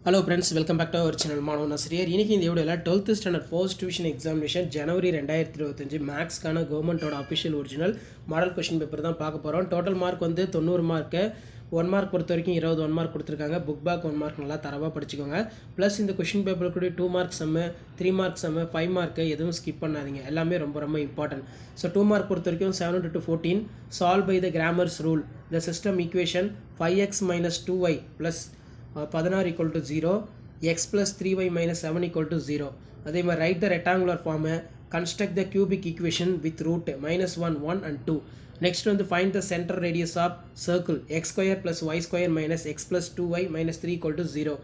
Hello friends, welcome back to our channel. மாணவ நஸ்ரியர். இன்றைக்கி இந்த வீடியோவில் 12th standard first division examination ஜனவரி 2025 மேக்ஸ்க்கான கவர்மெண்ட்டோட official original model question paper தான் பார்க்க போகிறோம். டோட்டல் மார்க் வந்து 90 மார்க்கு. 1 மார்க் பொறுத்த வரைக்கும் 21 மார்க் கொடுத்துருக்காங்க. புக் பேக் 1 மார்க் நல்லா தரவாக படிச்சுக்கோங்க. ப்ளஸ் இந்த கொஷின் பேப்பர் கூட 2 மார்க் சம்மு, 3 மார்க் சம்மு, 5 மார்க்கு எதுவும் ஸ்கிப் பண்ணாதீங்க. எல்லாமே ரொம்ப ரொம்ப இம்பார்ட்டன்ட். ஸோ 2 மார்க் பொறுத்த வரைக்கும் 7 to 14 solve by the Cramer's rule the system equation 5x - 2y plus 16 = 0, x plus 3y minus 7 = 0. அதே மாதிரி write the rectangular form, construct the cubic equation with root -1, 1 and 2. Next வந்து find the center radius of circle x square plus y square minus x plus 2y minus 3 = 0.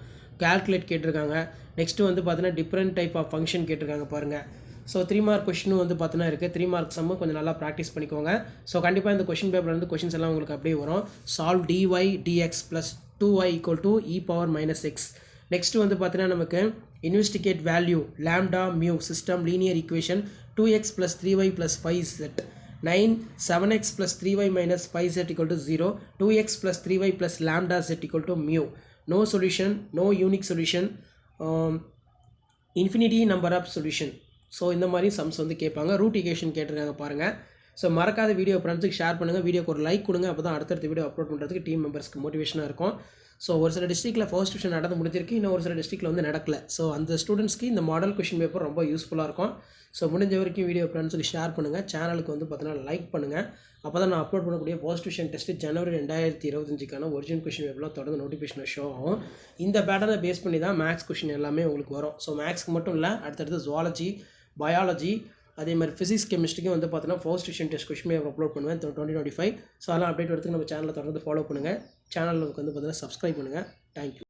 calculate கேட்டிருக்காங்க. Next வந்து பார்த்தீங்கன்னா different type of function கேட்டிருக்காங்க பாருங்கள். So 3 mark கொஷினும் வந்து பார்த்தீங்கன்னா இருக்குது. 3 mark சம்மு கொஞ்சம் நல்லா ப்ராக்டிஸ் பண்ணிக்கோங்க. ஸோ கண்டிப்பாக இந்த கொஷின் பேப்பர் வந்து கொஷின்ஸ் எல்லாம் உங்களுக்கு அப்படியே வரும். Solve dy dx plus 2y = e power minus x. Next வந்து பார்த்தீங்கன்னா நமக்கு investigate value lambda mu system linear equation 2x plus 3y plus 5z 9 7x plus 3y minus 5z = 0, 2x plus 3y plus lambda z = mu. No solution, no unique solution, infinity number of solution. So இந்த மாதிரி sums வந்து கேட்பாங்க. Root equation கேட்டிருக்காங்க பாருங்கள். So மறக்காத video ஃப்ரெண்ட்ஸுக்கு share பண்ணுங்கள். வீடியோக்கு ஒரு லைக் கொடுங்க. அப்போ தான் அடுத்தடுத்த வீடியோ அப்லோட் பண்ணுறதுக்கு டீம் மெம்பர்ஸ்க்கு மோட்டிவேஷனாக இருக்கும். ஸோ ஒரு சில டிஸ்ட்ரிக்ட்டில் ஃபர்ஸ்ட் டிவிஷன் நடந்து முடிஞ்சிருக்கு, இன்னும் ஒரு சில டிஸ்ட்ரிக்ட்டில் வந்து நடக்கலை. ஸோ அந்த ஸ்டூடெண்ட்ஸ்க்கு இந்த மாடல் கொஷின் பேப்பர் ரொம்ப யூஸ்ஃபுல்லாக இருக்கும். ஸோ முடிஞ்ச வரைக்கும் வீடியோ ஃப்ரெண்ட்ஸுக்கு ஷேர் பண்ணுங்கள். சேனலுக்கு வந்து பார்த்தீங்கன்னா லைக் பண்ணுங்கள். அப்போ தான் நான் அப்லோட் பண்ணக்கூடிய ஃபர்ஸ்ட் டிவிஷன் டெஸ்ட்டு ஜனவரி 2025க்கான ஒரிஜினல் கொஷின் பேப்பர்லாம் தொடர்ந்து நோட்டிஃபிகேஷன் ஷோ ஆகும். இந்த பேட்டர்னை பேஸ் பண்ணி தான் மேக்ஸ் கொஷின் எல்லாமே உங்களுக்கு வரும். ஸோ மேக்ஸ்க்கு மட்டும் இல்லை, அடுத்தடுத்து ஜுவாலஜி, பயாலஜி, அதே மாதிரி ஃபிசிக்ஸ், கெமிஸ்ட்ரிக்கும் வந்து பார்த்தீங்கன்னா first division test question paper upload பண்ணுவேன் 2025. ஸோ அதெல்லாம் அப்டேட் வரதுக்கு நம்ம சேனலில் தொடர்ந்து ஃபாலோ பண்ணுங்கள். சேனலுக்கு வந்து பார்த்தீங்கன்னா சப்ஸ்கிரைப் பண்ணுங்கள். தேங்க்யூ.